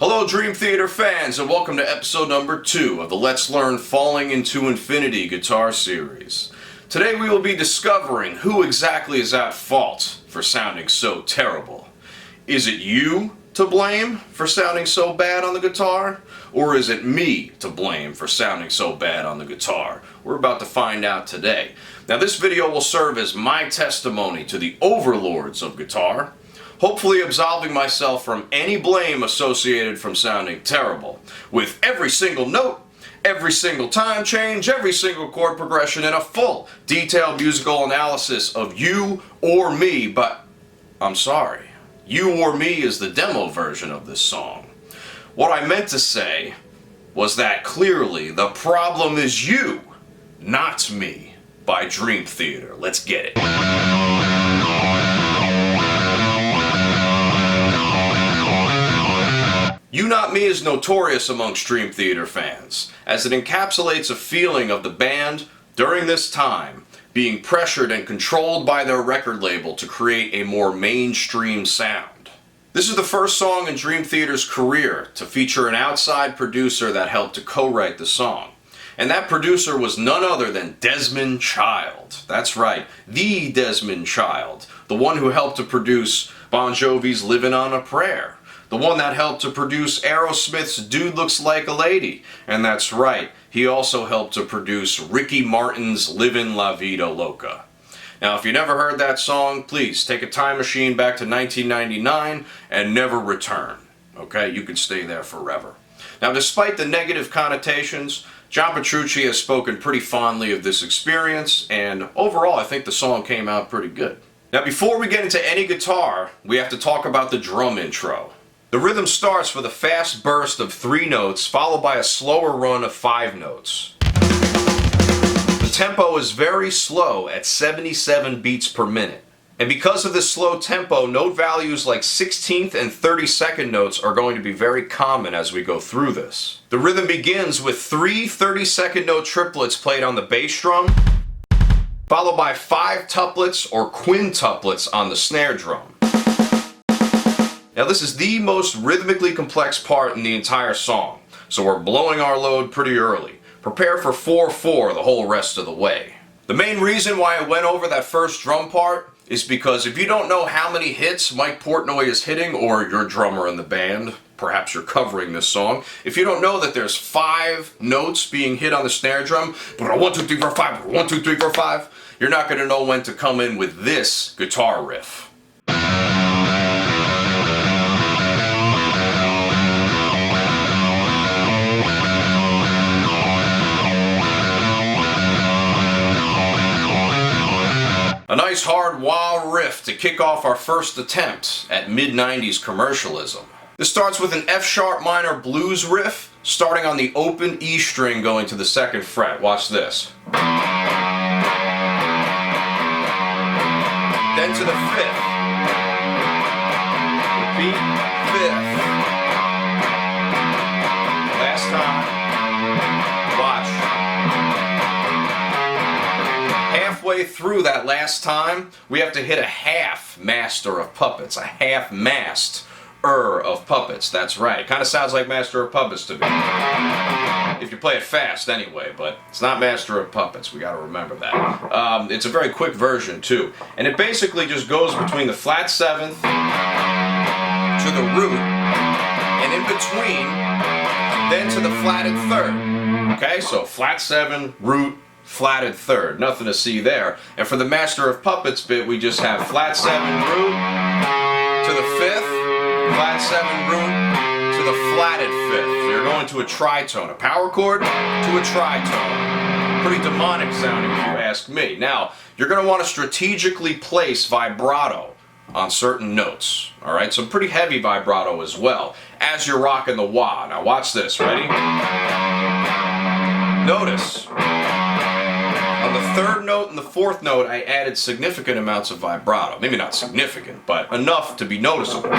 Hello Dream Theater fans, and welcome to episode number 2 of the Let's Learn Falling into Infinity guitar series. Today we will be discovering who exactly is at fault for sounding so terrible. Is it you to blame for sounding so bad on the guitar? Or is it me to blame for sounding so bad on the guitar? We're about to find out today. Now this video will serve as my testimony to the overlords of guitar, hopefully absolving myself from any blame associated from sounding terrible, with every single note, every single time change, every single chord progression, and a full, detailed musical analysis of You or Me, but I'm sorry, You or Me is the demo version of this song. What I meant to say was that clearly the problem is you, not me, by Dream Theater. Let's get it. You Not Me is notorious amongst Dream Theater fans, as it encapsulates a feeling of the band, during this time, being pressured and controlled by their record label to create a more mainstream sound. This is the first song in Dream Theater's career to feature an outside producer that helped to co-write the song. And that producer was none other than Desmond Child. That's right, the Desmond Child, the one who helped to produce Bon Jovi's Livin' on a Prayer. The one that helped to produce Aerosmith's Dude Looks Like a Lady. And that's right, he also helped to produce Ricky Martin's Livin' La Vida Loca. Now if you never heard that song, please take a time machine back to 1999 and never return. Okay, you can stay there forever. Now despite the negative connotations, John Petrucci has spoken pretty fondly of this experience, and overall I think the song came out pretty good. Now before we get into any guitar, we have to talk about the drum intro. The rhythm starts with a fast burst of 3 notes, followed by a slower run of 5 notes. The tempo is very slow at 77 beats per minute. And because of this slow tempo, note values like 16th and 32nd notes are going to be very common as we go through this. The rhythm begins with 3 32nd note triplets played on the bass drum, followed by 5 tuplets or quintuplets on the snare drum. Now this is the most rhythmically complex part in the entire song, so we're blowing our load pretty early. Prepare for 4/4 the whole rest of the way. The main reason why I went over that first drum part is because if you don't know how many hits Mike Portnoy is hitting, or your drummer in the band, perhaps you're covering this song, if you don't know that there's 5 notes being hit on the snare drum, 1, 2, 3, 4, 5, 1, 2, 3, 4, 5, you're not going to know when to come in with this guitar riff. A nice hard wah riff to kick off our first attempt at mid-90s commercialism. This starts with an F-sharp minor blues riff, starting on the open E string going to the 2nd fret. Watch this. Then to the 5th. Repeat, 5th. Last time. Watch. Halfway through that last time, we have to hit a half master of puppets, a half mast of puppets. That's right. It kind of sounds like Master of Puppets to me. If you play it fast anyway, but it's not Master of Puppets. We got to remember that. It's a very quick version too. And it basically just goes between the flat 7th to the root, and in between, then to the flatted 3rd. Okay, so flat 7, root, flatted 3rd. Nothing to see there. And for the Master of Puppets bit, we just have flat 7, root, to the 5th, flat 7, root, to the flatted 5th. So you're going to a tritone, a power chord to a tritone. Pretty demonic sounding if you ask me. Now, you're going to want to strategically place vibrato on certain notes. Alright, some pretty heavy vibrato as well, as you're rocking the wah. Now watch this, ready? Notice, on the 3rd note and the 4th note, I added significant amounts of vibrato. Maybe not significant, but enough to be noticeable.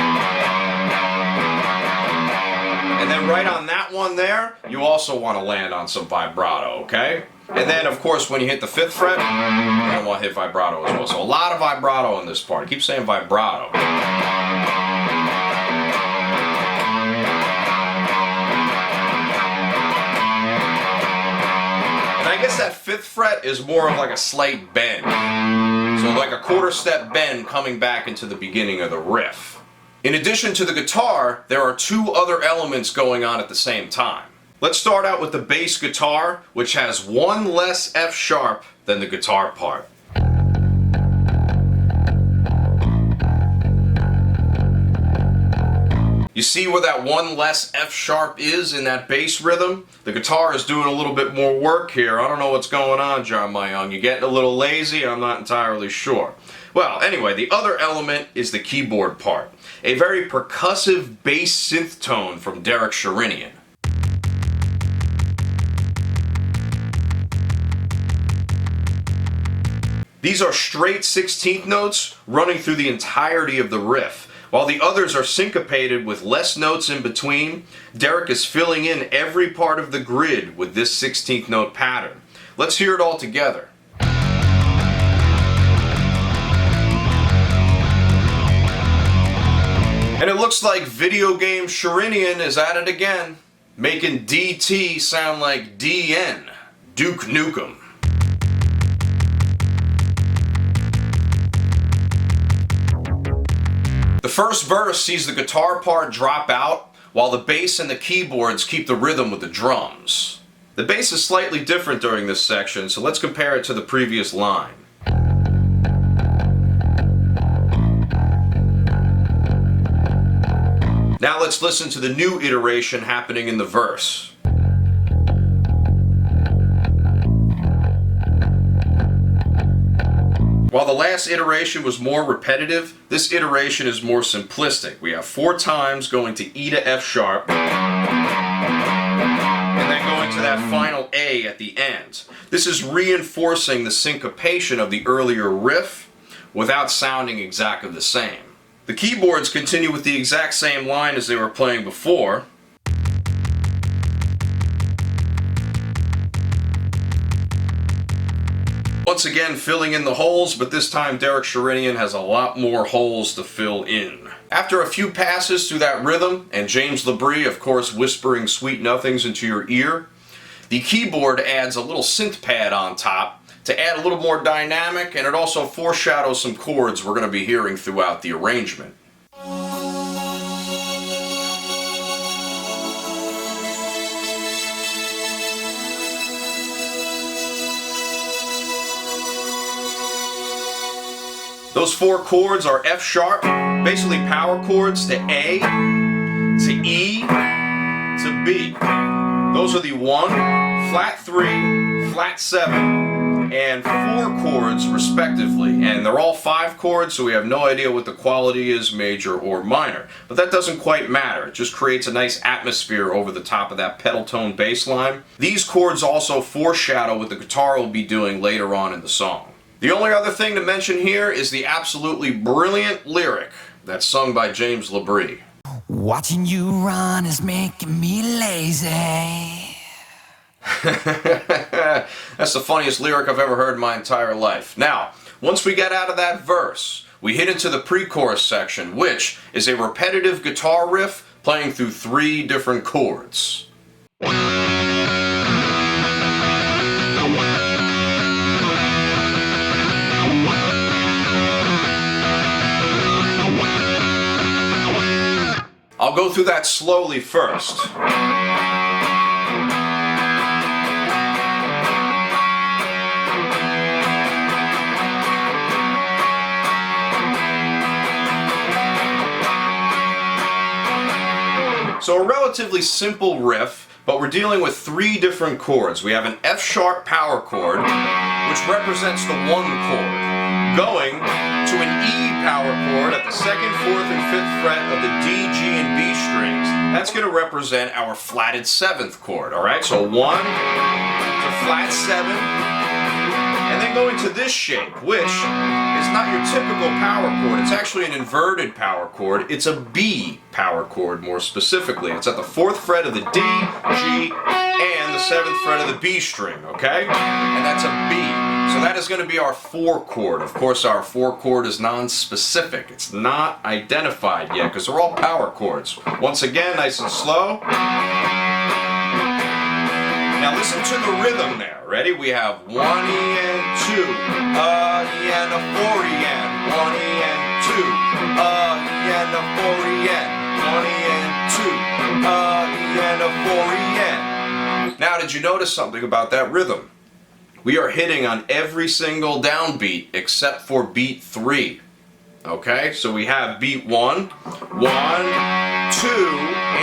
And then right on that one there, you also want to land on some vibrato, okay? And then, of course, when you hit the 5th fret, you're going to want to hit vibrato as well. So a lot of vibrato in this part. I keep saying vibrato. I guess that 5th fret is more of like a slight bend. So like a quarter step bend coming back into the beginning of the riff. In addition to the guitar, there are 2 other elements going on at the same time. Let's start out with the bass guitar, which has 1 less F sharp than the guitar part. You see where that 1 less F sharp is in that bass rhythm? The guitar is doing a little bit more work here. I don't know what's going on, John, my young. You getting a little lazy? I'm not entirely sure. Well, anyway, the other element is the keyboard part. A very percussive bass synth tone from Derek Sherinian. These are straight 16th notes running through the entirety of the riff. While the others are syncopated with less notes in between, Derek is filling in every part of the grid with this 16th note pattern. Let's hear it all together. And it looks like video game Sherinian is at it again, making DT sound like DN, Duke Nukem. The first verse sees the guitar part drop out, while the bass and the keyboards keep the rhythm with the drums. The bass is slightly different during this section, so let's compare it to the previous line. Now let's listen to the new iteration happening in the verse. While the last iteration was more repetitive, this iteration is more simplistic. We have 4 times going to E to F sharp, and then going to that final A at the end. This is reinforcing the syncopation of the earlier riff without sounding exactly the same. The keyboards continue with the exact same line as they were playing before. Once again filling in the holes, but this time Derek Sherinian has a lot more holes to fill in. After a few passes through that rhythm, and James LaBrie of course whispering sweet nothings into your ear, the keyboard adds a little synth pad on top to add a little more dynamic, and it also foreshadows some chords we're going to be hearing throughout the arrangement. Those 4 chords are F sharp, basically power chords to A, to E, to B. Those are the 1, flat 3, flat 7, and 4 chords respectively. And they're all 5 chords, so we have no idea what the quality is, major or minor. But that doesn't quite matter. It just creates a nice atmosphere over the top of that pedal tone bass line. These chords also foreshadow what the guitar will be doing later on in the song. The only other thing to mention here is the absolutely brilliant lyric that's sung by James LaBrie. Watching you run is making me lazy. That's the funniest lyric I've ever heard in my entire life. Now, once we get out of that verse, we hit into the pre-chorus section, which is a repetitive guitar riff playing through 3 different chords. I'll go through that slowly first. So a relatively simple riff, but we're dealing with 3 different chords. We have an F sharp power chord, which represents the 1 chord, going to an E power chord at the 2nd, 4th, and 5th fret of the D, G, and B strings. That's going to represent our flatted 7th chord, alright? So 1 to flat 7, and then going to this shape, which is not your typical power chord. It's actually an inverted power chord. It's a B power chord, more specifically. It's at the 4th fret of the D, G, and the 7th fret of the B string, okay? And that's a B. So that is going to be our 4 chord. Of course, our 4 chord is non-specific. It's not identified yet because they're all power chords. Once again, nice and slow. Now listen to the rhythm there. Ready? We have 1 E and 2, E and a 4 E and 1 E and 2, E and a 4 E and 1 E and 2, E and a 4 E and. Now, did you notice something about that rhythm? We are hitting on every single downbeat except for beat 3. Okay, so we have beat 1, 1, 2,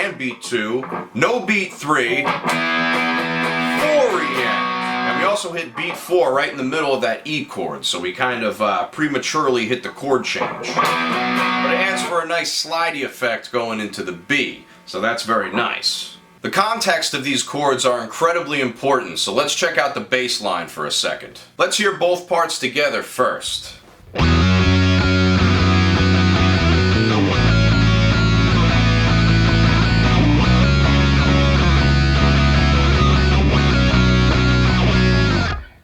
and beat 2, no beat 3, 4 E-end. And we also hit beat 4 right in the middle of that E chord, so we kind of prematurely hit the chord change. But it adds for a nice slidey effect going into the B, so that's very nice. The context of these chords are incredibly important, so let's check out the bass line for a second. Let's hear both parts together first.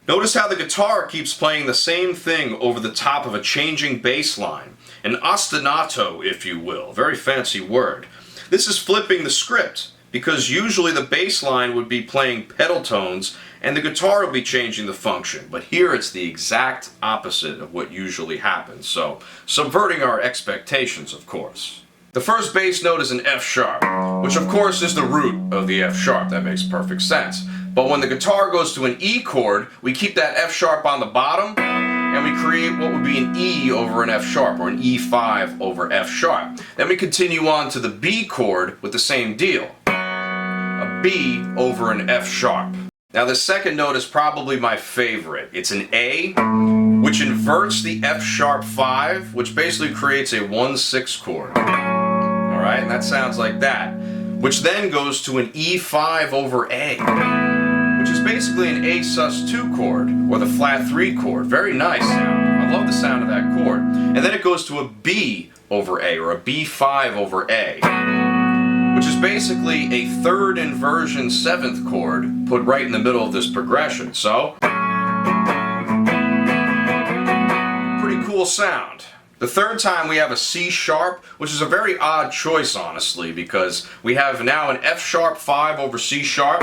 Notice how the guitar keeps playing the same thing over the top of a changing bass line. An ostinato, if you will. Very fancy word. This is flipping the script, because usually the bass line would be playing pedal tones and the guitar will be changing the function. But here it's the exact opposite of what usually happens. So, subverting our expectations, of course. The first bass note is an F sharp, which of course is the root of the F sharp. That makes perfect sense. But when the guitar goes to an E chord, we keep that F sharp on the bottom, and we create what would be an E over an F sharp, or an E5 over F sharp. Then we continue on to the B chord with the same deal. A B over an F sharp. Now the second note is probably my favorite. It's an A, which inverts the F sharp 5, which basically creates a 1/6 chord. Alright, and that sounds like that. Which then goes to an E5 over A, which is basically an A sus2 chord, or the flat 3 chord. Very nice sound. I love the sound of that chord. And then it goes to a B over A, or a B5 over A, which is basically a third inversion 7th chord put right in the middle of this progression. So, pretty cool sound. The third time we have a C sharp, which is a very odd choice, honestly, because we have now an F sharp 5 over C sharp,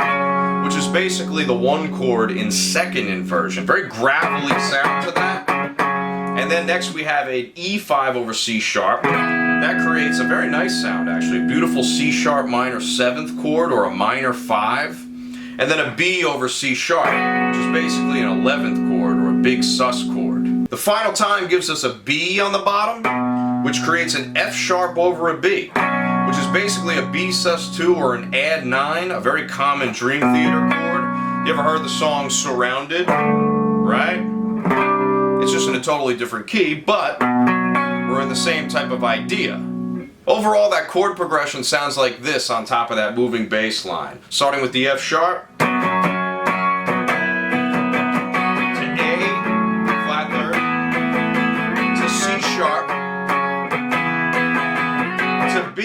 which is basically the 1 chord in second inversion. Very gravelly sound to that. And then next we have an E5 over C sharp. That creates a very nice sound, actually. A beautiful C sharp minor 7th chord, or a minor 5. And then a B over C sharp, which is basically an 11th chord, or a big sus chord. The final time gives us a B on the bottom, which creates an F sharp over a B, which is basically a B sus2 or an add 9, a very common Dream Theater chord. You ever heard the song Surrounded? Right? It's just in a totally different key, but we're in the same type of idea. Overall, that chord progression sounds like this on top of that moving bass line. Starting with the F sharp, sharp to B.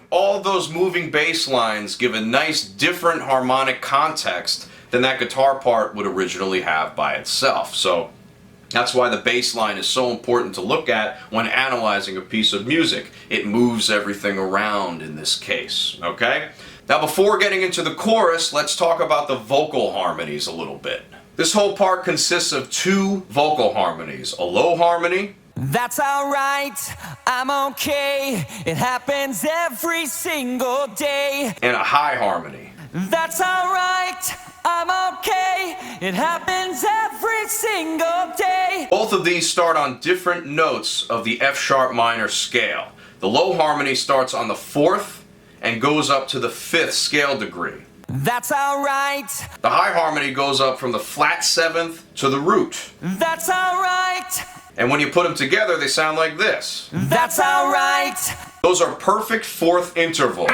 All of those moving bass lines give a nice different harmonic context than that guitar part would originally have by itself. So that's why the bass line is so important to look at when analyzing a piece of music. It moves everything around in this case, okay? Now before getting into the chorus, let's talk about the vocal harmonies a little bit. This whole part consists of 2 vocal harmonies, a low harmony. That's alright, I'm okay. It happens every single day. And a high harmony. That's alright, I'm okay. It happens every single day. Both of these start on different notes of the F sharp minor scale. The low harmony starts on the 4th and goes up to the 5th scale degree. That's alright. The high harmony goes up from the flat 7th to the root. That's alright. And when you put them together, they sound like this. That's alright. Those are perfect 4th interval.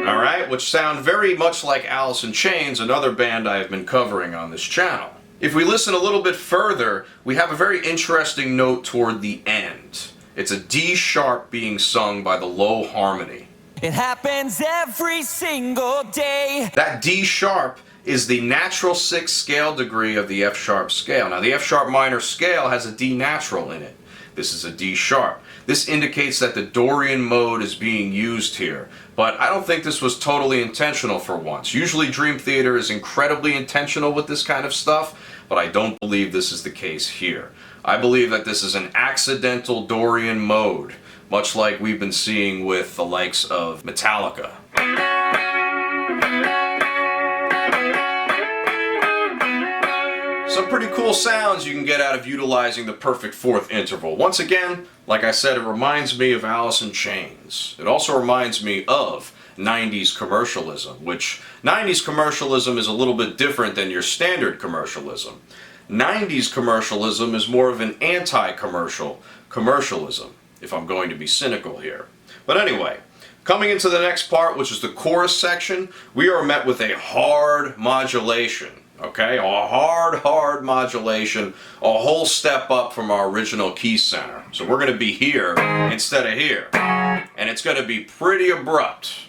Alright, which sound very much like Alice in Chains, another band I have been covering on this channel. If we listen a little bit further, we have a very interesting note toward the end. It's a D sharp being sung by the low harmony. It happens every single day. That D sharp is the natural 6th scale degree of the F sharp scale. Now the F sharp minor scale has a D natural in it. This is a D sharp. This indicates that the Dorian mode is being used here, but I don't think this was totally intentional for once. Usually Dream Theater is incredibly intentional with this kind of stuff, but I don't believe this is the case here. I believe that this is an accidental Dorian mode, much like we've been seeing with the likes of Metallica. Some pretty cool sounds you can get out of utilizing the perfect fourth interval. Once again, like I said, it reminds me of Alice in Chains. It also reminds me of 90s commercialism, which 90s commercialism is a little bit different than your standard commercialism. 90s commercialism is more of an anti-commercial commercialism, if I'm going to be cynical here. But anyway, coming into the next part, which is the chorus section, we are met with a hard modulation. Okay, a hard modulation, a whole step up from our original key center. So we're going to be here instead of here, and it's going to be pretty abrupt.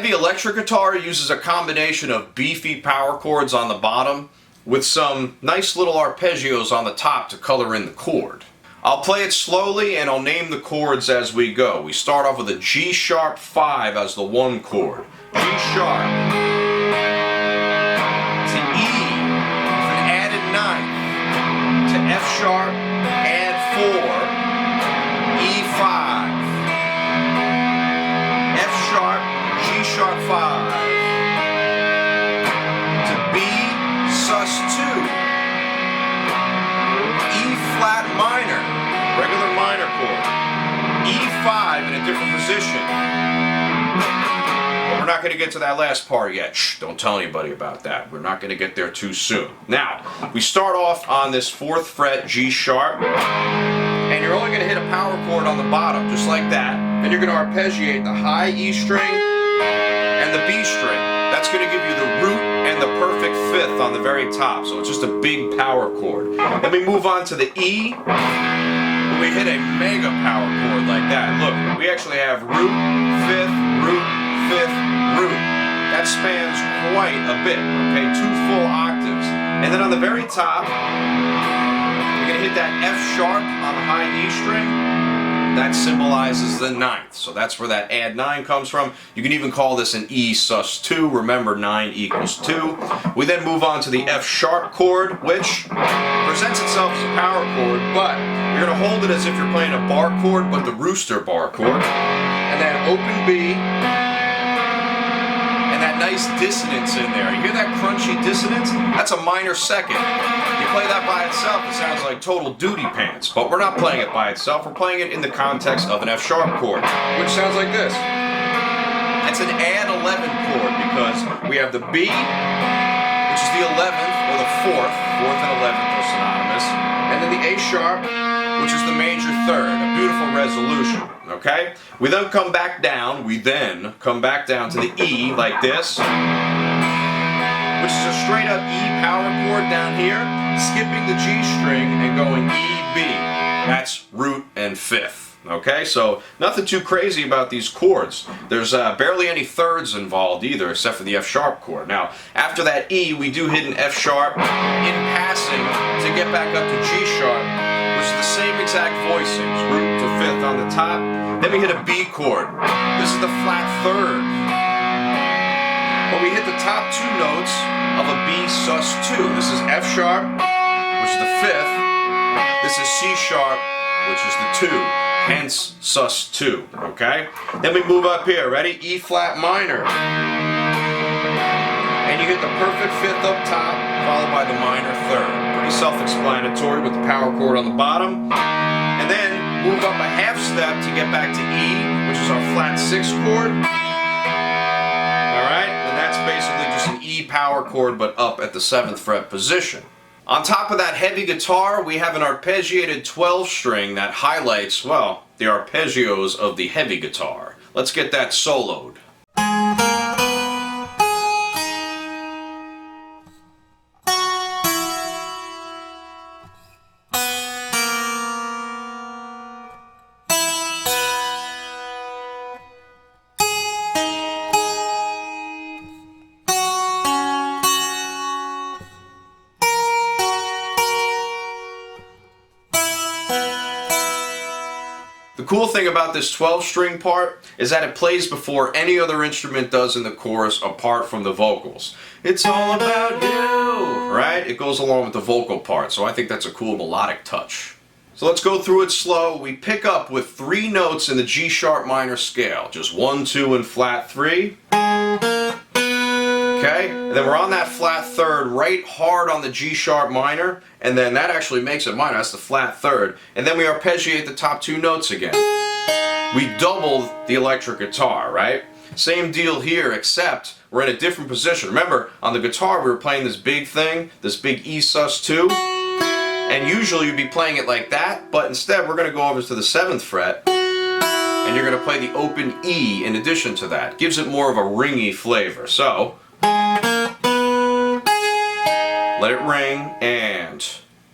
Electric guitar uses a combination of beefy power chords on the bottom with some nice little arpeggios on the top to color in the chord. I'll play it slowly and I'll name the chords as we go. We start off with a G sharp 5 as the 1 chord. G sharp to E with an added 9th to F sharp, add 4, E5, F sharp, G sharp 5 to B sus 2, E flat minor, regular minor chord, E5 in a different position. But we're not going to get to that last part yet. Shh, don't tell anybody about that. We're not going to get there too soon. Now, we start off on this 4th fret G sharp, and you're only going to hit a power chord on the bottom, just like that. Then you're going to arpeggiate the high E string and the B string. That's going to give you the root and the perfect 5th on the very top. So it's just a big power chord. Then we move on to the E. We hit a mega power chord like that. Look, we actually have root, 5th, root, 5th, root. That spans quite a bit, okay? 2 full octaves. And then on the very top, you're going to hit that F sharp on the high E string. That symbolizes the 9th. So that's where that add 9 comes from. You can even call this an E sus 2. Remember, 9 equals 2. We then move on to the F sharp chord, which presents itself as a power chord, but you're going to hold it as if you're playing a bar chord, but the rooster bar chord. And then open B, and that nice dissonance in there. You hear that crunchy dissonance? That's a minor second. You play that by itself, it sounds like total duty pants, but we're not playing it by itself, we're playing it in the context of an F sharp chord, which sounds like this. That's an add 11 chord because we have the B, which is the 11th, or the 4th and 11th are synonymous, and then the A sharp, which is the major 3rd, a beautiful resolution, okay? We then come back down, to the E like this, which is a straight up E power chord down here, skipping the G string and going E, B. That's root and 5th. Okay, so nothing too crazy about these chords. There's barely any 3rds involved either, except for the F sharp chord. Now, after that E, we do hit an F sharp in passing to get back up to G sharp, which is the same exact voicings, root to 5th on the top. Then we hit a B chord. This is the flat 3rd. But we hit the top 2 notes of a B sus 2. This is F sharp, which is the 5th. This is C sharp, which is the 2. Hence sus 2. Okay? Then we move up here. Ready? E flat minor. And you get the perfect 5th up top, followed by the minor 3rd. Pretty self-explanatory with the power chord on the bottom. And then move up a half step to get back to E, which is our flat 6 chord. That's basically just an E power chord, but up at the 7th fret position. On top of that heavy guitar, we have an arpeggiated 12 string that highlights, well, the arpeggios of the heavy guitar. Let's get that soloed. The cool thing about this 12-string part is that it plays before any other instrument does in the chorus apart from the vocals. It's all about you, right? It goes along with the vocal part, so I think that's a cool melodic touch. So let's go through it slow. We pick up with 3 notes in the G sharp minor scale, just 1, 2, and flat 3. Okay, and then we're on that flat third right hard on the G sharp minor, and then that actually makes it minor, that's the flat third, and then we arpeggiate the top 2 notes again. We double the electric guitar, right? Same deal here, except we're in a different position. Remember, on the guitar we were playing this big thing, this big E sus2, and usually you'd be playing it like that, but instead we're going to go over to the 7th fret, and you're going to play the open E in addition to that. Gives it more of a ringy flavor. So let it ring, and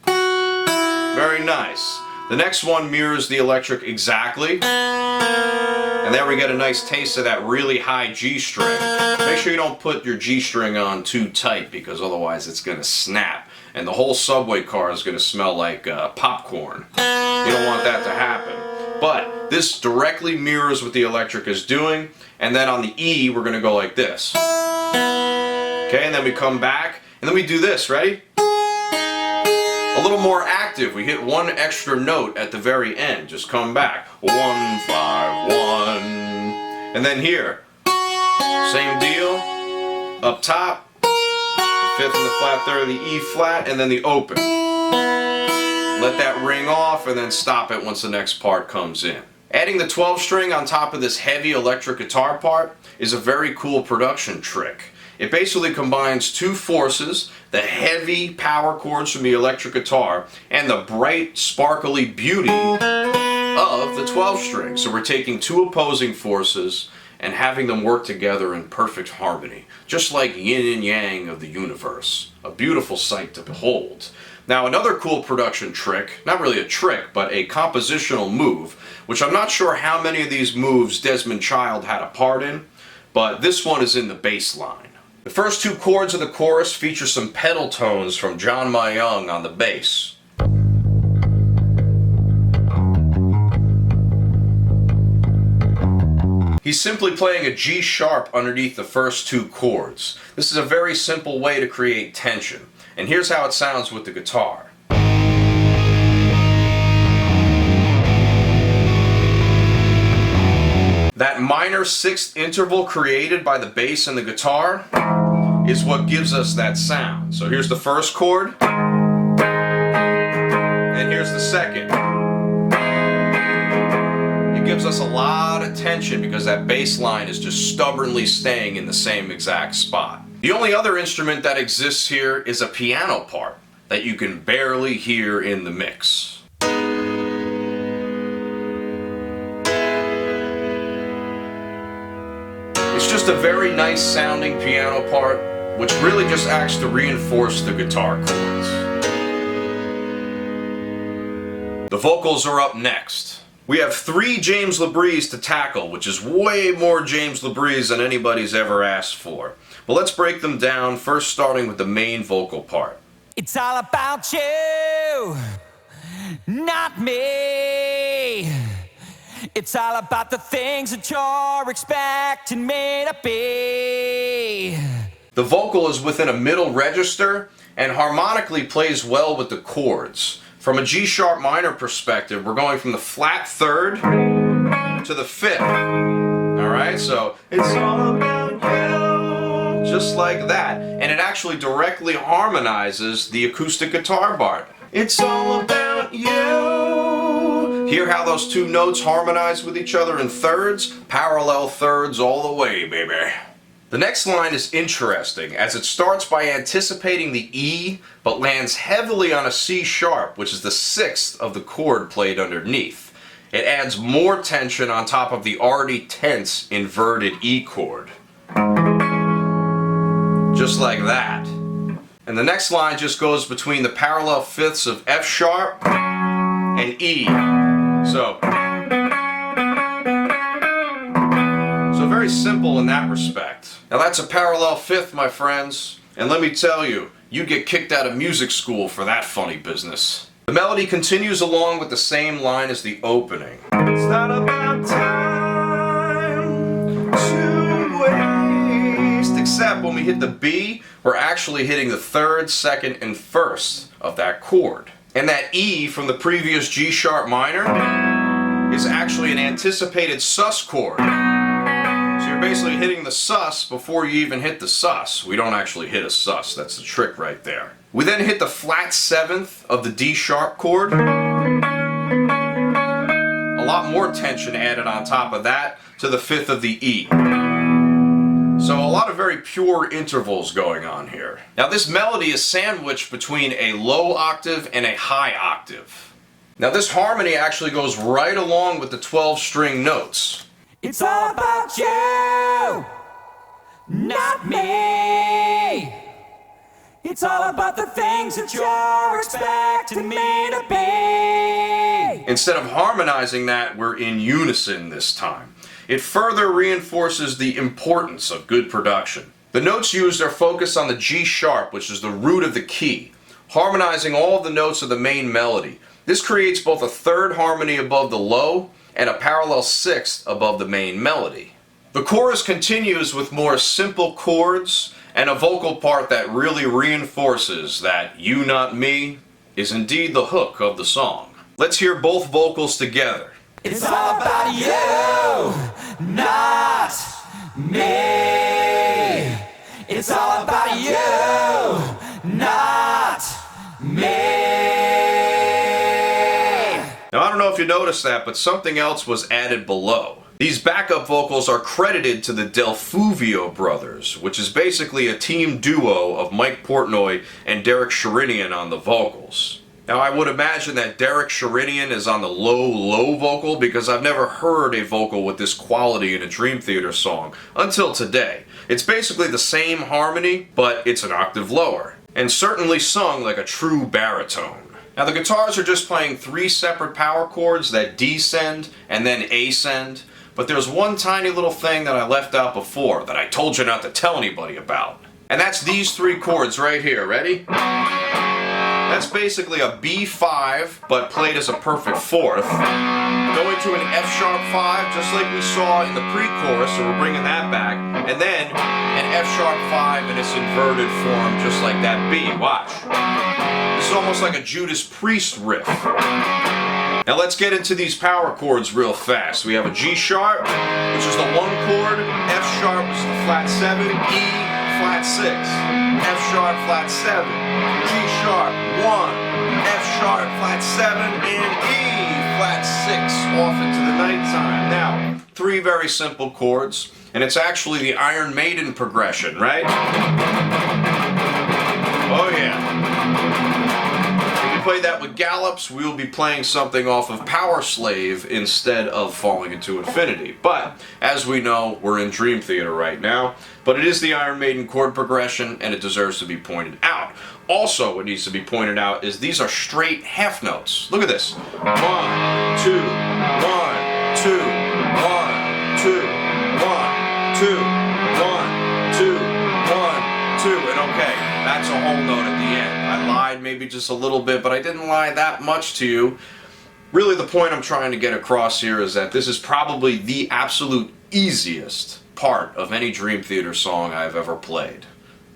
very nice. The next one mirrors the electric exactly, and there we get a nice taste of that really high G string. Make sure you don't put your G string on too tight, because otherwise it's going to snap, and the whole subway car is going to smell like popcorn. You don't want that to happen. But this directly mirrors what the electric is doing, and then on the E we're going to go like this. Okay, and then we come back, and then we do this, ready? A little more active, we hit 1 extra note at the very end, just come back. 1, 5, 1. And then here, same deal, up top, the 5th and the flat third, the E flat, and then the open. Let that ring off, and then stop it once the next part comes in. Adding the 12-string on top of this heavy electric guitar part is a very cool production trick. It basically combines 2 forces, the heavy power chords from the electric guitar and the bright, sparkly beauty of the 12-string. So we're taking 2 opposing forces and having them work together in perfect harmony, just like yin and yang of the universe. A beautiful sight to behold. Now another cool production trick, not really a trick, but a compositional move, which I'm not sure how many of these moves Desmond Child had a part in, but this one is in the bass line. The first 2 chords of the chorus feature some pedal tones from John Mayung on the bass. He's simply playing a G sharp underneath the first 2 chords. This is a very simple way to create tension, and here's how it sounds with the guitar. That minor 6th interval created by the bass and the guitar is what gives us that sound. So here's the first chord, and here's the second. It gives us a lot of tension because that bass line is just stubbornly staying in the same exact spot. The only other instrument that exists here is a piano part that you can barely hear in the mix. It's just a very nice sounding piano part, which really just acts to reinforce the guitar chords. The vocals are up next. We have 3 James LaBrie's to tackle, which is way more James LaBrie's than anybody's ever asked for. But let's break them down, first starting with the main vocal part. It's all about you, not me. It's all about the things that you're expecting me to be. The vocal is within a middle register and harmonically plays well with the chords. From a G sharp minor perspective, we're going from the flat third to the 5th. Alright, so it's all about you. Just like that. And it actually directly harmonizes the acoustic guitar part. It's all about you. Hear how those 2 notes harmonize with each other in thirds? Parallel thirds all the way, baby. The next line is interesting, as it starts by anticipating the E, but lands heavily on a C sharp, which is the 6th of the chord played underneath. It adds more tension on top of the already tense inverted E chord. Just like that. And the next line just goes between the parallel 5ths of F sharp and E. So very simple in that respect. Now that's a parallel 5th, my friends, and let me tell you, you get kicked out of music school for that funny business. The melody continues along with the same line as the opening. It's not about time to waste. Except when we hit the B, we're actually hitting the third, second, and first of that chord. And that E from the previous G sharp minor is actually an anticipated sus chord. So you're basically hitting the sus before you even hit the sus. We don't actually hit a sus, that's the trick right there. We then hit the flat 7th of the D sharp chord. A lot more tension added on top of that to the 5th of the E. So a lot of very pure intervals going on here. Now this melody is sandwiched between a low octave and a high octave. Now this harmony actually goes right along with the 12-string notes. It's all about you, not me. It's all about the things that you're expecting me to be. Instead of harmonizing that, we're in unison this time. It further reinforces the importance of good production. The notes used are focused on the G sharp, which is the root of the key, harmonizing all of the notes of the main melody. This creates both a third harmony above the low and a parallel sixth above the main melody. The chorus continues with more simple chords and a vocal part that really reinforces that "you, not me" is indeed the hook of the song. Let's hear both vocals together. It's all about you, not me. It's all about you, not me. Now I don't know if you noticed that, but something else was added below. These backup vocals are credited to the Del Fuvio brothers, which is basically a team duo of Mike Portnoy and Derek Sherinian on the vocals. Now I would imagine that Derek Sherinian is on the low vocal because I've never heard a vocal with this quality in a Dream Theater song until today. It's basically the same harmony, but it's an octave lower, and certainly sung like a true baritone. Now the guitars are just playing 3 separate power chords that descend and then ascend, but there's one tiny little thing that I left out before that I told you not to tell anybody about. And that's these 3 chords right here. Ready? That's basically a B5, but played as a perfect 4th. Going to an F sharp 5, just like we saw in the pre-chorus, so we're bringing that back. And then an F sharp 5 in its inverted form, just like that B. Watch. This is almost like a Judas Priest riff. Now let's get into these power chords real fast. We have a G sharp, which is the 1 chord, F sharp, which is the flat 7, E, flat 6, F sharp, flat 7, G sharp, 1, F sharp, flat 7, and E, flat 6, off into the nighttime. Now, 3 very simple chords, and it's actually the Iron Maiden progression, right? Oh yeah. Play that with gallops, we will be playing something off of Power Slave instead of Falling into Infinity. But, as we know, we're in Dream Theater right now, but it is the Iron Maiden chord progression, and it deserves to be pointed out. Also, what needs to be pointed out is these are straight half notes. Look at this. 1, 2, 1, 2, 1, 2, 1, 2, 1, 2, 1, 2, and okay, that's a whole note at the end. I lied maybe just a little bit, but I didn't lie that much to you. Really, the point I'm trying to get across here is that this is probably the absolute easiest part of any Dream Theater song I've ever played.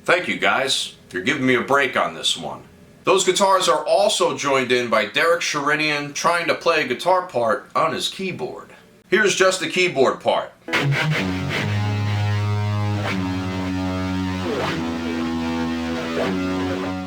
Thank you guys, you're giving me a break on this one. Those guitars are also joined in by Derek Sherinian trying to play a guitar part on his keyboard. Here's just the keyboard part.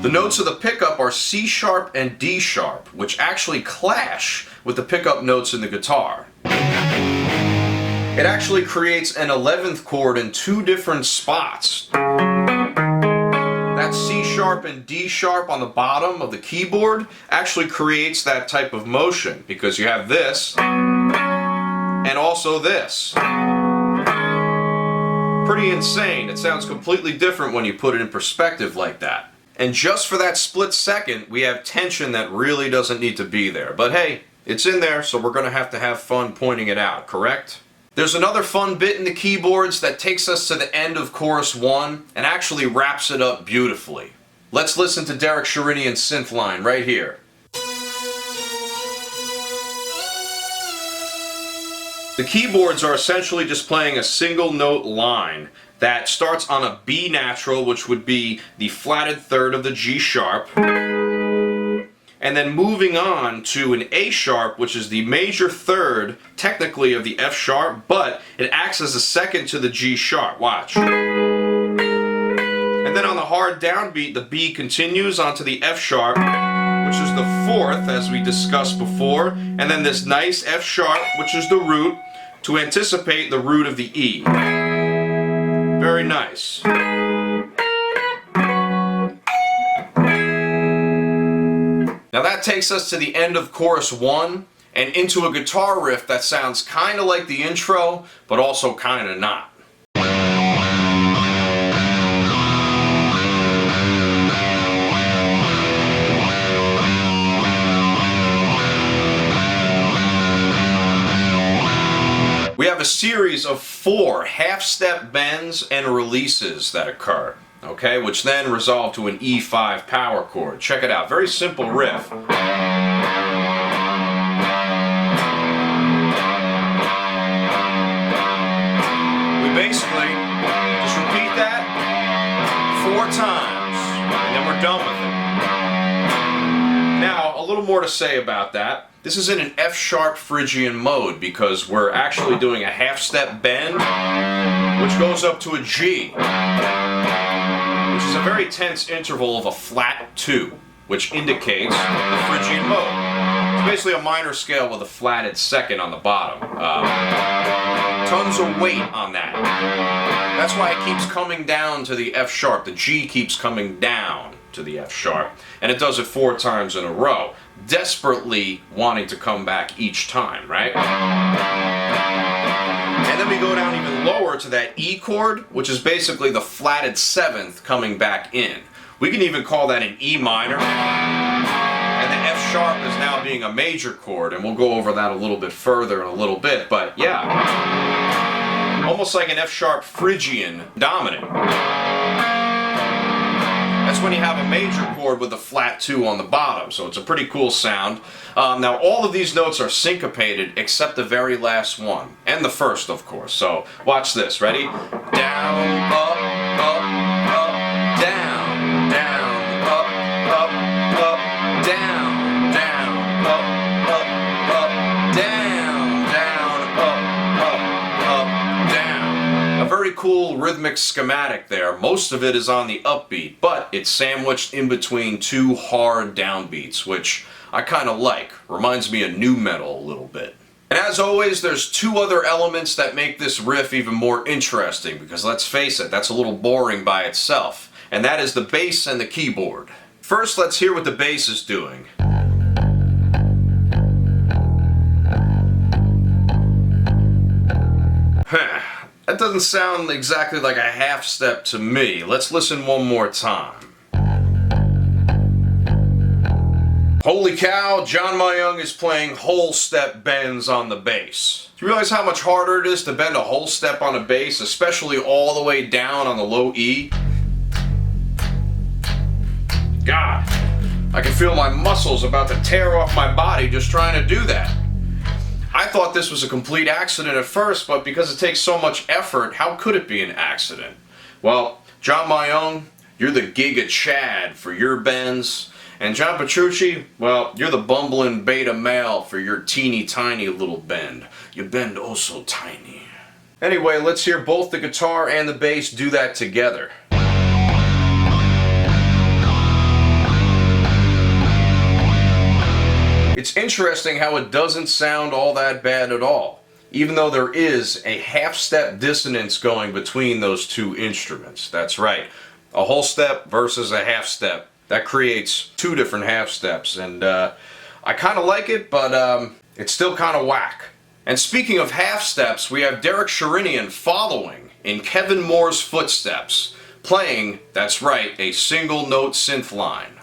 The notes of the pickup are C sharp and D sharp, which actually clash with the pickup notes in the guitar. It actually creates an 11th chord in 2 different spots. That C sharp and D sharp on the bottom of the keyboard actually creates that type of motion because you have this and also this. Pretty insane. It sounds completely different when you put it in perspective like that. And just for that split second, we have tension that really doesn't need to be there. But hey, it's in there, so we're going to have fun pointing it out, correct? There's another fun bit in the keyboards that takes us to the end of chorus 1 and actually wraps it up beautifully. Let's listen to Derek Sherinian's synth line right here. The keyboards are essentially just playing a single note line that starts on a B natural, which would be the flatted third of the G sharp, and then moving on to an A sharp, which is the major third, technically, of the F sharp, but it acts as a second to the G sharp. Watch. And then on the hard downbeat, the B continues onto the F sharp, which is the fourth, as we discussed before, and then this nice F sharp, which is the root, to anticipate the root of the E. Very nice. Now that takes us to the end of chorus 1 and into a guitar riff that sounds kind of like the intro, but also kind of not. We have a series of 4 half-step bends and releases that occur, okay, which then resolve to an E5 power chord. Check it out, very simple riff. We basically just repeat that 4 times, and then we're done with it. Now, a little more to say about that. This is in an F sharp Phrygian mode because we're actually doing a half-step bend, which goes up to a G, which is a very tense interval of a flat 2, which indicates the Phrygian mode. It's basically a minor scale with a flatted second on the bottom. Tons of weight on that. That's why it keeps coming down to the F sharp. The G keeps coming down to the F sharp, and it does it 4 times in a row, desperately wanting to come back each time, right? And then we go down even lower to that E chord, which is basically the flatted 7th coming back in. We can even call that an E minor, and the F sharp is now being a major chord, and we'll go over that a little bit further in a little bit, but yeah, almost like an F sharp Phrygian dominant. That's when you have a major chord with a flat 2 on the bottom, so it's a pretty cool sound. Now all of these notes are syncopated except the very last one, and the first of course, so watch this, ready? Down, up, up, up, down, down, up, up, up, down, down, up, up, up, down, down, up, up, down. A very cool rhythmic schematic there. Most of it is on the upbeat, but it's sandwiched in between 2 hard downbeats, which I kind of like. Reminds me of nu metal a little bit. And as always, there's 2 other elements that make this riff even more interesting, because let's face it, that's a little boring by itself. And that is the bass and the keyboard. First, let's hear what the bass is doing. That doesn't sound exactly like a half step to me. Let's listen one more time. Holy cow, John Myung is playing whole step bends on the bass. Do you realize how much harder it is to bend a whole step on a bass, especially all the way down on the low E? God, I can feel my muscles about to tear off my body just trying to do that. I thought this was a complete accident at first, but because it takes so much effort, how could it be an accident? Well, John Myung, you're the Giga Chad for your bends, and John Petrucci, well, you're the bumbling beta male for your teeny tiny little bend. You bend oh so tiny. Anyway, let's hear both the guitar and the bass do that together. It's interesting how it doesn't sound all that bad at all, even though there is a half-step dissonance going between those 2 instruments. That's right, a whole step versus a half step. That creates 2 different half steps, and I kind of like it, but it's still kind of whack. And speaking of half steps, we have Derek Sherinian following in Kevin Moore's footsteps, playing, that's right, a single note synth line.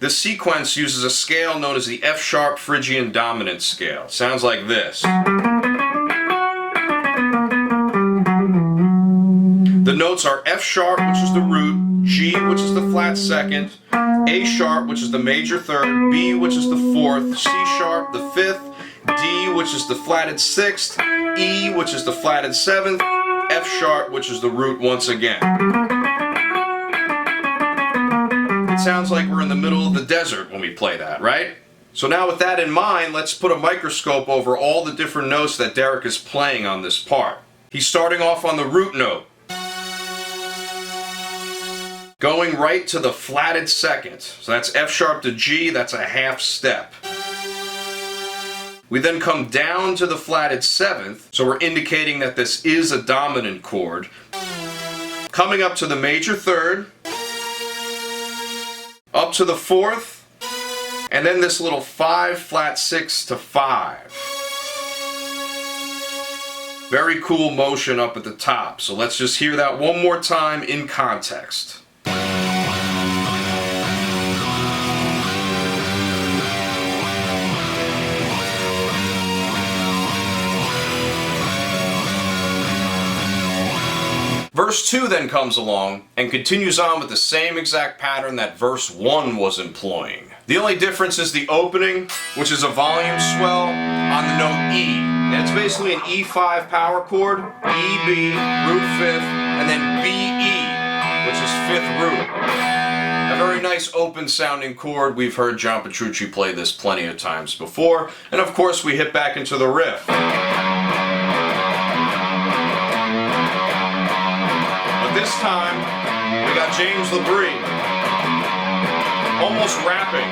This sequence uses a scale known as the F sharp Phrygian dominant scale. It sounds like this. The notes are F sharp, which is the root, G, which is the flat second, A sharp, which is the major third, B, which is the fourth, C sharp, the fifth, D, which is the flatted sixth, E, which is the flatted seventh, F sharp, which is the root once again. It sounds like we're in the middle of the desert when we play that, right? So now with that in mind, let's put a microscope over all the different notes that Derek is playing on this part. He's starting off on the root note, going right to the flatted second. So that's F sharp to G, that's a half step. We then come down to the flatted seventh, so we're indicating that this is a dominant chord. Coming up to the major third, up to the fourth, and then this little 5 flat 6 to 5. Very cool motion up at the top. So let's just hear that one more time in context. Verse 2 then comes along and continues on with the same exact pattern that verse 1 was employing. The only difference is the opening, which is a volume swell on the note E. And it's basically an E5 power chord, E, B, root 5th, and then B, E, which is 5th root. A very nice open sounding chord. We've heard John Petrucci play this plenty of times before. And of course we hit back into the riff. This time, we got James LaBrie, almost rapping.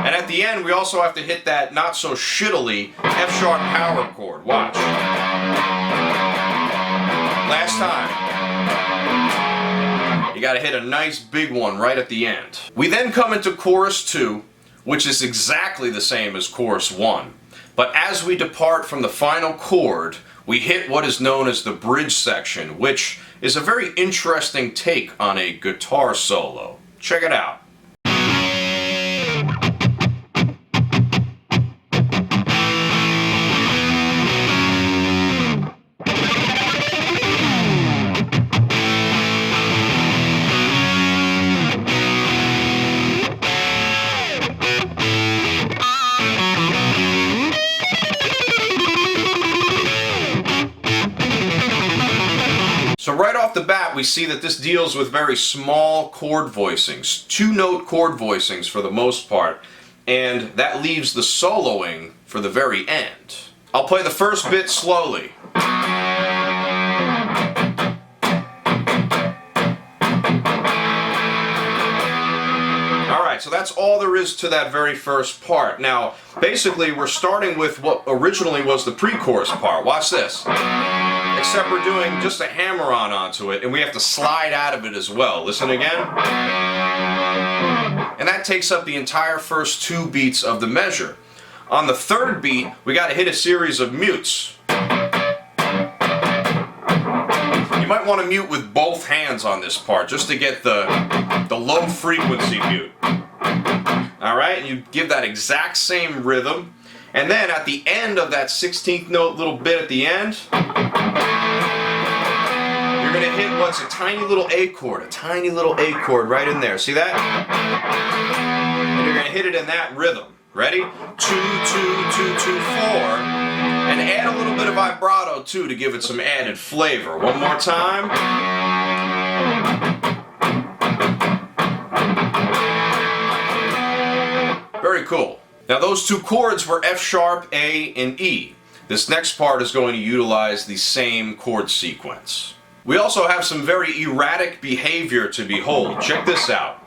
And at the end, we also have to hit that not so shittily F sharp power chord. Watch. Last time. You gotta hit a nice big one right at the end. We then come into chorus 2, which is exactly the same as chorus 1. But as we depart from the final chord, we hit what is known as the bridge section, which is a very interesting take on a guitar solo. Check it out. So right off the bat, we see that this deals with very small chord voicings, 2-note chord voicings for the most part, and that leaves the soloing for the very end. I'll play the first bit slowly. Alright, so that's all there is to that very first part. Now, basically, we're starting with what originally was the pre-chorus part. Watch this. Except we're doing just a hammer-on onto it, and we have to slide out of it as well. Listen again. And that takes up the entire first 2 beats of the measure. On the third beat, we got to hit a series of mutes. You might want to mute with both hands on this part, just to get the low frequency mute. Alright, and you give that exact same rhythm. And then at the end of that 16th note little bit at the end, you're going to hit what's a tiny little A chord right in there. See that? And you're going to hit it in that rhythm. Ready? 2, 2, 2, 2, 4. And add a little bit of vibrato too to give it some added flavor. One more time. Very cool. Now those 2 chords were F sharp, A, and E. This next part is going to utilize the same chord sequence. We also have some very erratic behavior to behold. Check this out.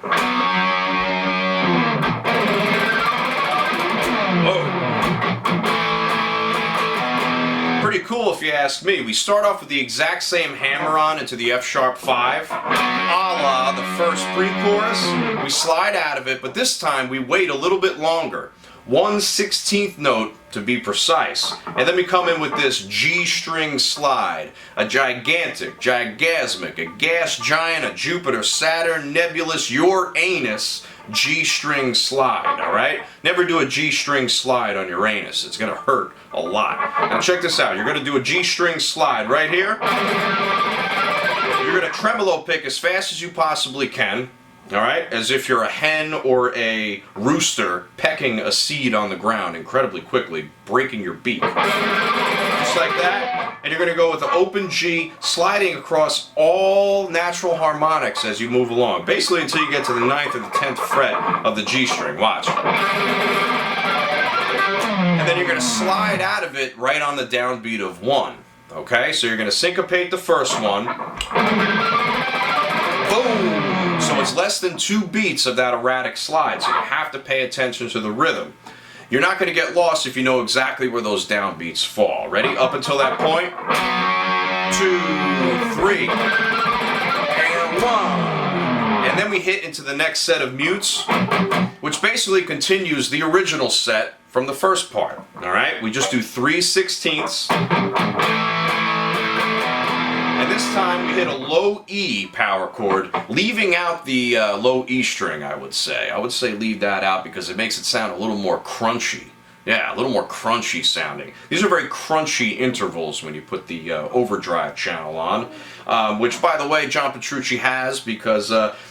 Whoa. Pretty cool if you ask me. We start off with the exact same hammer-on into the F sharp 5, a la the first pre-chorus. We slide out of it, but this time we wait a little bit longer. 1/16th note to be precise. And then we come in with this G string slide. A gigantic, gigasmic, a gas giant, a Jupiter, Saturn, nebulous, your anus G string slide, alright? Never do a G string slide on your anus. It's gonna hurt a lot. Now check this out. You're gonna do a G string slide right here. You're going to tremolo pick as fast as you possibly can, all right, as if you're a hen or a rooster pecking a seed on the ground incredibly quickly, breaking your beak. Just like that. And you're going to go with the open G, sliding across all natural harmonics as you move along, basically until you get to the 9th or the 10th fret of the G string. Watch. And then you're going to slide out of it right on the downbeat of 1. Okay, so you're going to syncopate the first one. Boom! So it's less than 2 beats of that erratic slide, so you have to pay attention to the rhythm. You're not going to get lost if you know exactly where those downbeats fall. Ready? Up until that point. 2, 3, and 1. And then we hit into the next set of mutes, which basically continues the original set from the first part. Alright? We just do 3/16. And this time we hit a low E power chord, leaving out the low E string, I would say. I would say leave that out because it makes it sound a little more crunchy. Yeah, a little more crunchy sounding. These are very crunchy intervals when you put the overdrive channel on, which, by the way, John Petrucci has, because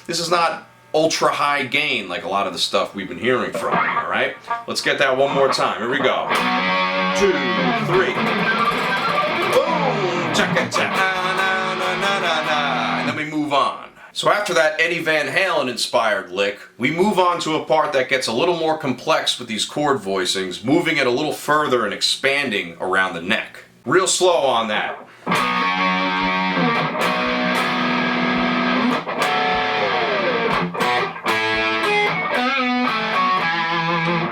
this is not ultra high gain like a lot of the stuff we've been hearing from him, alright? Let's get that one more time. Here we go. 2, 3. Boom! Chaka-chaka. And then we move on. So after that Eddie Van Halen inspired lick, we move on to a part that gets a little more complex with these chord voicings, moving it a little further and expanding around the neck. Real slow on that.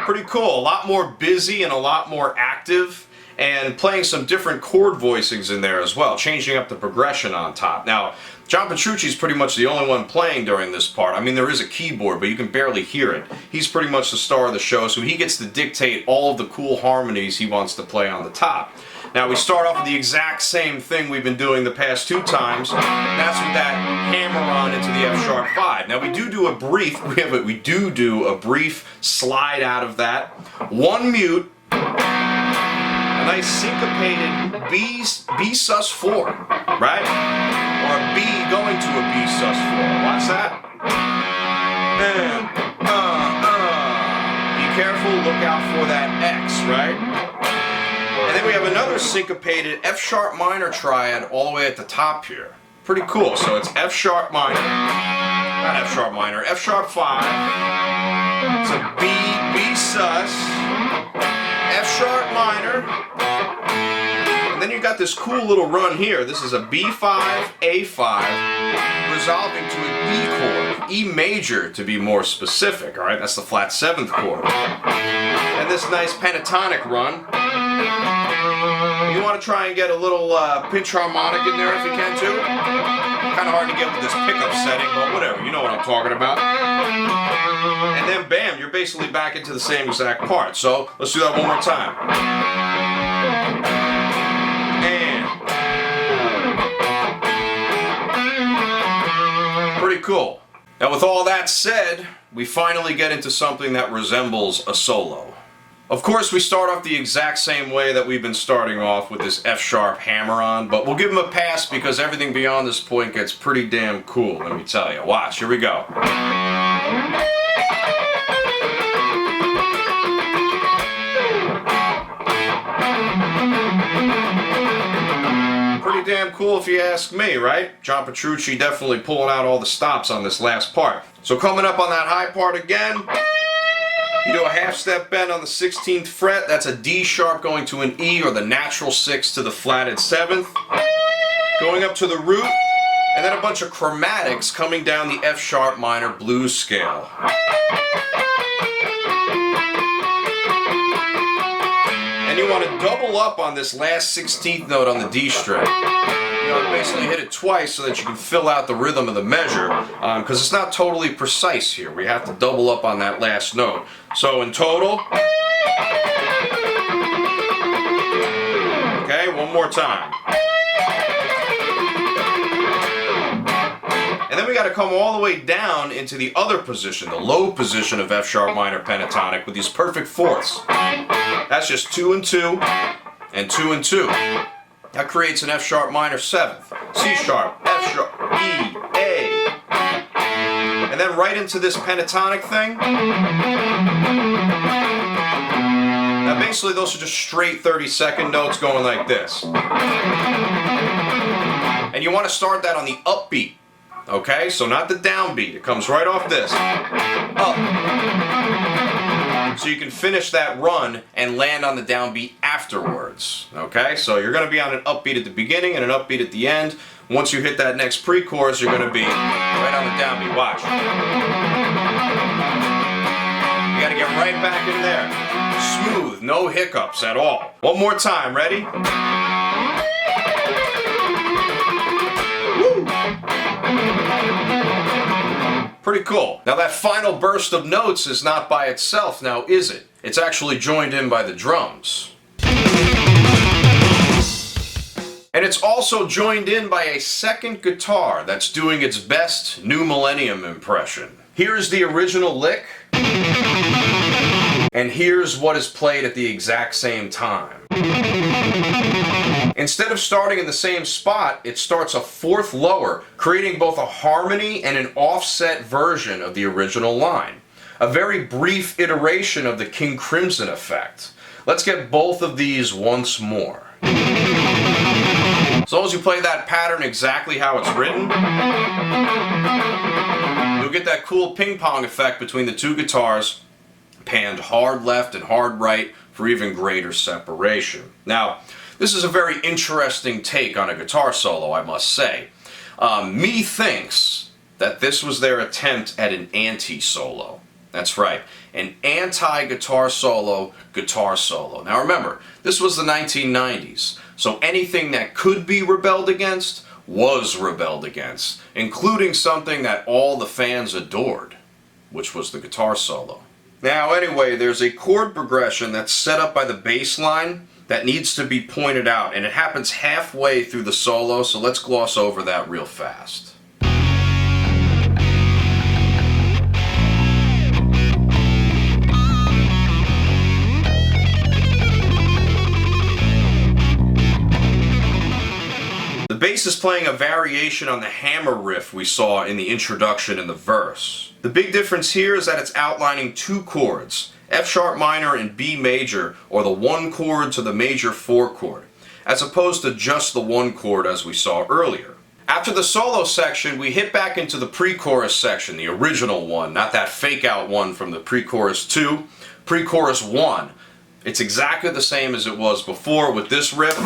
Pretty cool. A lot more busy and a lot more active, and playing some different chord voicings in there as well, changing up the progression on top. Now, John Petrucci's pretty much the only one playing during this part. I mean, there is a keyboard, but you can barely hear it. He's pretty much the star of the show, so he gets to dictate all of the cool harmonies he wants to play on the top. Now, we start off with the exact same thing we've been doing the past 2 times. That's with that hammer on into the F sharp 5. Now, we do do a brief slide out of that. 1 mute. Nice syncopated B sus4, right? Or a B going to a B sus4. Watch that. Be careful, look out for that X, right? And then we have another syncopated F sharp minor triad all the way at the top here. Pretty cool. So it's F sharp minor, not F sharp minor, F sharp 5. It's a B sus, F sharp minor, and then you got this cool little run here. This is a B5, A5, resolving to an E chord, E major to be more specific, alright? That's the flat 7th chord. And this nice pentatonic run. You want to try and get a little pinch harmonic in there if you can too. Kind of hard to get with this pickup setting, but whatever, you know what I'm talking about. And then bam, you're basically back into the same exact part. So let's do that one more time. And pretty cool. Now with all that said, we finally get into something that resembles a solo. Of course, we start off the exact same way that we've been starting off with this F sharp hammer on, but we'll give him a pass because everything beyond this point gets pretty damn cool, let me tell you. Watch, here we go. Pretty damn cool if you ask me, right? John Petrucci definitely pulling out all the stops on this last part. So coming up on that high part again, you do a half step bend on the 16th fret. That's a D sharp going to an E, or the natural 6 to the flatted 7th. Going up to the root, and then a bunch of chromatics coming down the F sharp minor blues scale. And you want to double up on this last 16th note on the D string. You know, basically hit it twice so that you can fill out the rhythm of the measure, because it's not totally precise here. We have to double up on that last note. So in total, okay, one more time. And then we got to come all the way down into the other position, the low position of F sharp minor pentatonic with these perfect fourths. That's just 2 and 2 and 2 and 2. That creates an F sharp minor 7th, C sharp, F sharp, E and then right into this pentatonic thing. Now basically those are just straight 30-second notes going like this. And you want to start that on the upbeat, okay? So not the downbeat, it comes right off this. Up. So you can finish that run and land on the downbeat afterwards, okay? So you're going to be on an upbeat at the beginning and an upbeat at the end. Once you hit that next pre-chorus, you're going to be right on the downbeat. Watch. You got to get right back in there. Smooth, no hiccups at all. One more time, ready? Woo! Pretty cool. Now that final burst of notes is not by itself, now is it? It's actually joined in by the drums. And it's also joined in by a second guitar that's doing its best New Millennium impression. Here's the original lick, and here's what is played at the exact same time. Instead of starting in the same spot, it starts a fourth lower, creating both a harmony and an offset version of the original line. A very brief iteration of the King Crimson effect. Let's get both of these once more. As long as you play that pattern exactly how it's written, you'll get that cool ping pong effect between the two guitars, panned hard left and hard right for even greater separation. Now, this is a very interesting take on a guitar solo, I must say. Me thinks that this was their attempt at an anti-solo. That's right, an anti-guitar solo, guitar solo. Now remember, this was the 1990s, so anything that could be rebelled against was rebelled against, including something that all the fans adored, which was the guitar solo. Now anyway, there's a chord progression that's set up by the bass line that needs to be pointed out, and it happens halfway through the solo, so let's gloss over that real fast. The bass is playing a variation on the hammer riff we saw in the introduction and the verse. The big difference here is that it's outlining two chords, F sharp minor and B major, or the one chord to the major 4 chord, as opposed to just the one chord as we saw earlier. After the solo section, we hit back into the pre-chorus section, the original one, not that fake out one from the pre-chorus 2, pre-chorus 1. It's exactly the same as it was before with this riff.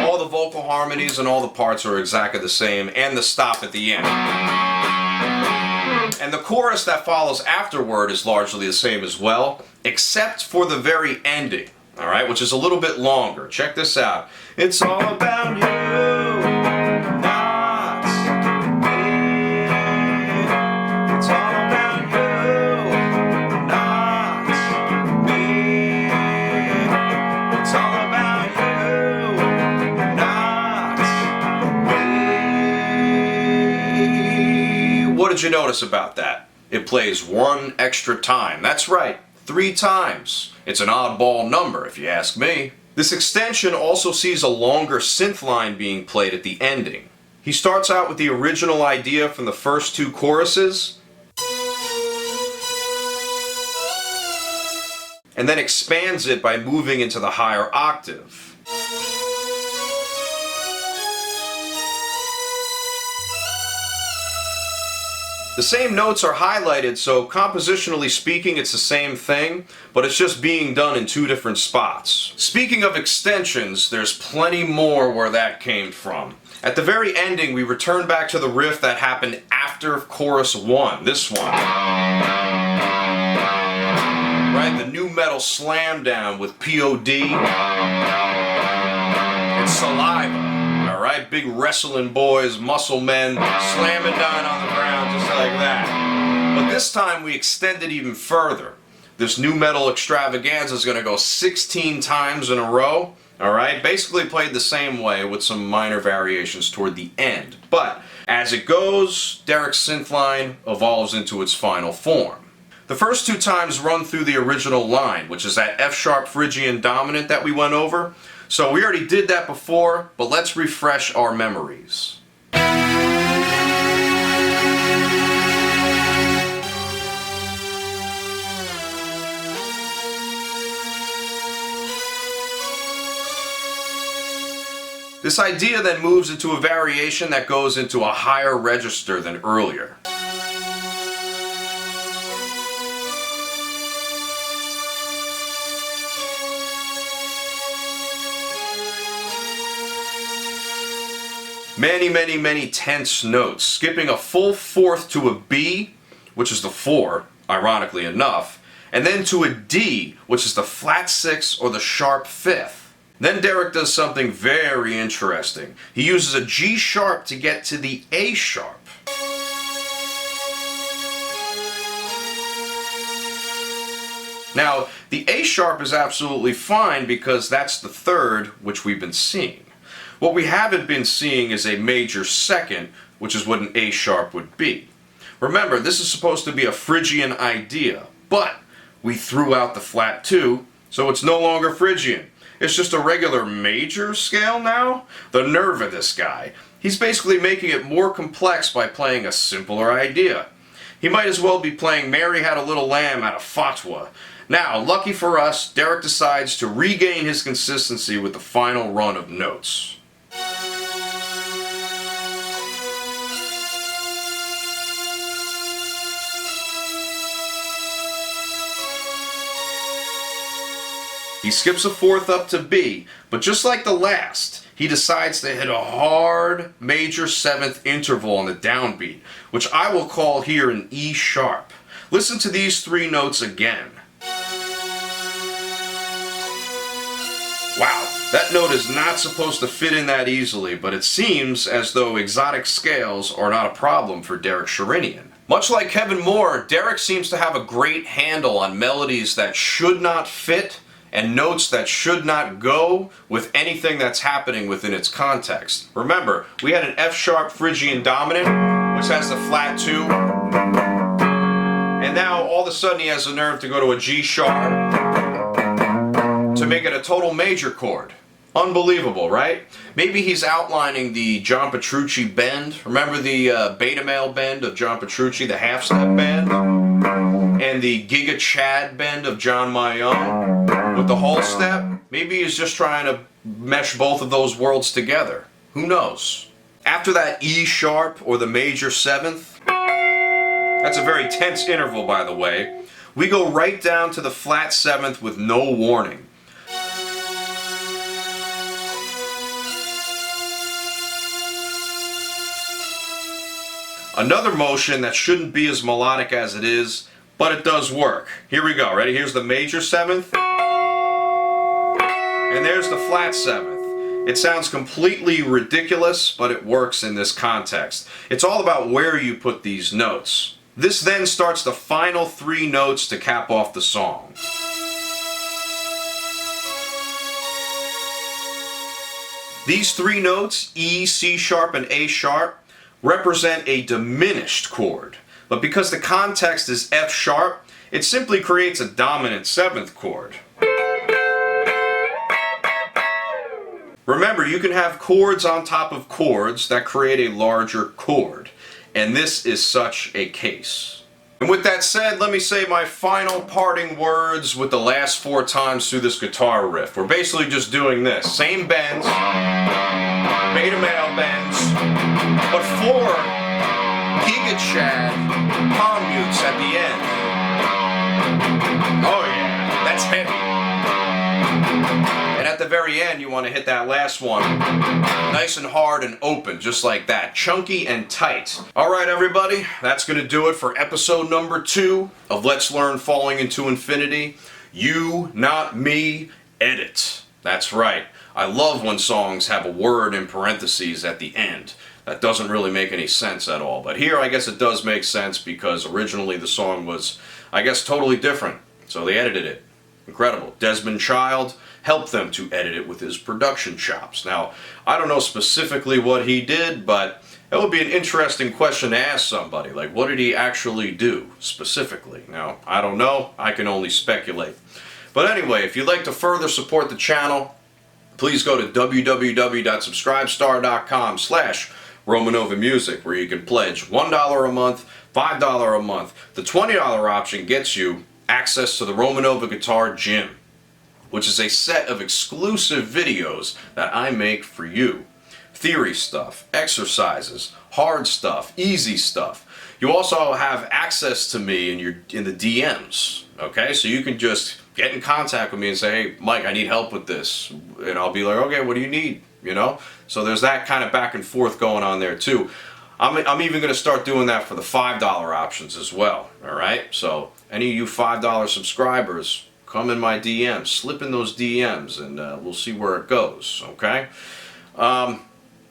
All the vocal harmonies and all the parts are exactly the same, and the stop at the end. And the chorus that follows afterward is largely the same as well, except for the very ending, alright, which is a little bit longer. Check this out. It's all about you, not me. It's all about you, not me. It's all about you, not me. What did you notice about that? It plays one extra time. That's right, 3 times. It's an oddball number, if you ask me. This extension also sees a longer synth line being played at the ending. He starts out with the original idea from the first 2 choruses, and then expands it by moving into the higher octave. The same notes are highlighted, so compositionally speaking it's the same thing, but it's just being done in 2 different spots. Speaking of extensions, there's plenty more where that came from. At the very ending, we return back to the riff that happened after chorus 1, this one. Right, the new metal SLAMDOWN with P.O.D. and Saliva. Alright, big wrestling boys, muscle men, slamming down on the ground just like that. But this time we extend it even further. This new metal extravaganza is going to go 16 times in a row. Alright, basically played the same way with some minor variations toward the end. But as it goes, Derek's synth line evolves into its final form. The first 2 times run through the original line, which is that F sharp Phrygian dominant that we went over. So we already did that before, but let's refresh our memories. This idea then moves into a variation that goes into a higher register than earlier. Many tense notes, skipping a full fourth to a B, which is the 4, ironically enough, and then to a D, which is the flat 6 or the sharp 5th. Then Derek does something very interesting. He uses a G sharp to get to the A sharp. Now, the A sharp is absolutely fine because that's the 3rd, which we've been seeing. What we haven't been seeing is a major 2nd, which is what an A sharp would be. Remember, this is supposed to be a Phrygian idea, but we threw out the flat 2, so it's no longer Phrygian. It's just a regular major scale now? The nerve of this guy. He's basically making it more complex by playing a simpler idea. He might as well be playing Mary Had a Little Lamb out of Fatwa. Now, lucky for us, Derek decides to regain his consistency with the final run of notes. He skips a 4th up to B, but just like the last, he decides to hit a hard major 7th interval on the downbeat, which I will call here an E sharp. Listen to these 3 notes again. Wow, that note is not supposed to fit in that easily, but it seems as though exotic scales are not a problem for Derek Sherinian. Much like Kevin Moore, Derek seems to have a great handle on melodies that should not fit and notes that should not go with anything that's happening within its context. Remember, we had an F sharp Phrygian dominant, which has the flat 2, and now all of a sudden he has the nerve to go to a G sharp to make it a total major chord. Unbelievable, right? Maybe he's outlining the John Petrucci bend. Remember the beta male bend of John Petrucci, the half-step bend? And the Giga Chad bend of John Mayone with the whole step? Maybe he's just trying to mesh both of those worlds together. Who knows? After that E sharp or the major 7th, that's a very tense interval, by the way, we go right down to the flat 7th with no warning. Another motion that shouldn't be as melodic as it is, but it does work. Here we go, ready? Here's the major 7th, and there's the flat 7th. It sounds completely ridiculous, but it works in this context. It's all about where you put these notes. This then starts the final 3 notes to cap off the song. These 3 notes, E, C sharp, and A sharp, represent a diminished chord, but because the context is F sharp, it simply creates a dominant 7th chord. Remember, you can have chords on top of chords that create a larger chord, and this is such a case. And with that said, let me say my final parting words with the last 4 times through this guitar riff. We're basically just doing this. Same bends, beta male bends, but 4 Giga Chad palm mutes at the end. Oh yeah, that's heavy. And at the very end, you want to hit that last one nice and hard and open, just like that. Chunky and tight. Alright everybody, that's going to do it for episode number 2 of Let's Learn Falling into Infinity. You, Not Me, Edit. That's right. I love when songs have a word in parentheses at the end. That doesn't really make any sense at all. But here I guess it does make sense because originally the song was, I guess, totally different. So they edited it. Incredible. Desmond Child helped them to edit it with his production chops. Now, I don't know specifically what he did, but that would be an interesting question to ask somebody. Like, what did he actually do specifically? Now, I don't know. I can only speculate. But anyway, if you'd like to further support the channel, please go to www.subscribestar.com/RomanOva Music, where you can pledge $1 a month, $5 a month. The $20 option gets you access to the RomanOva Guitar Gym, which is a set of exclusive videos that I make for you. theory stuff, exercises, hard stuff, easy stuff. You also have access to me in the DMs, okay? So you can just get in contact with me and say, hey, Mike, I need help with this. And I'll be like, okay, what do you need? You know? So there's that kind of back and forth going on there too. I'm even going to start doing that for the $5 options as well, all right? So any of you $5 subscribers, come in my DMs, slip in those DMs, and we'll see where it goes, okay?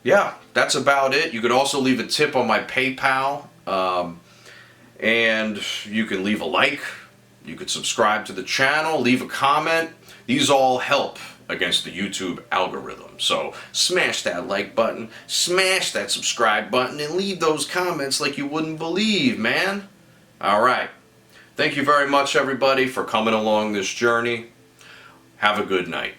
Yeah, that's about it. You could also leave a tip on my PayPal, and you can leave a like. You could subscribe to the channel, leave a comment. These all help against the YouTube algorithm. So smash that like button, smash that subscribe button, and leave those comments like you wouldn't believe, man. All right. Thank you very much, everybody, for coming along this journey. Have a good night.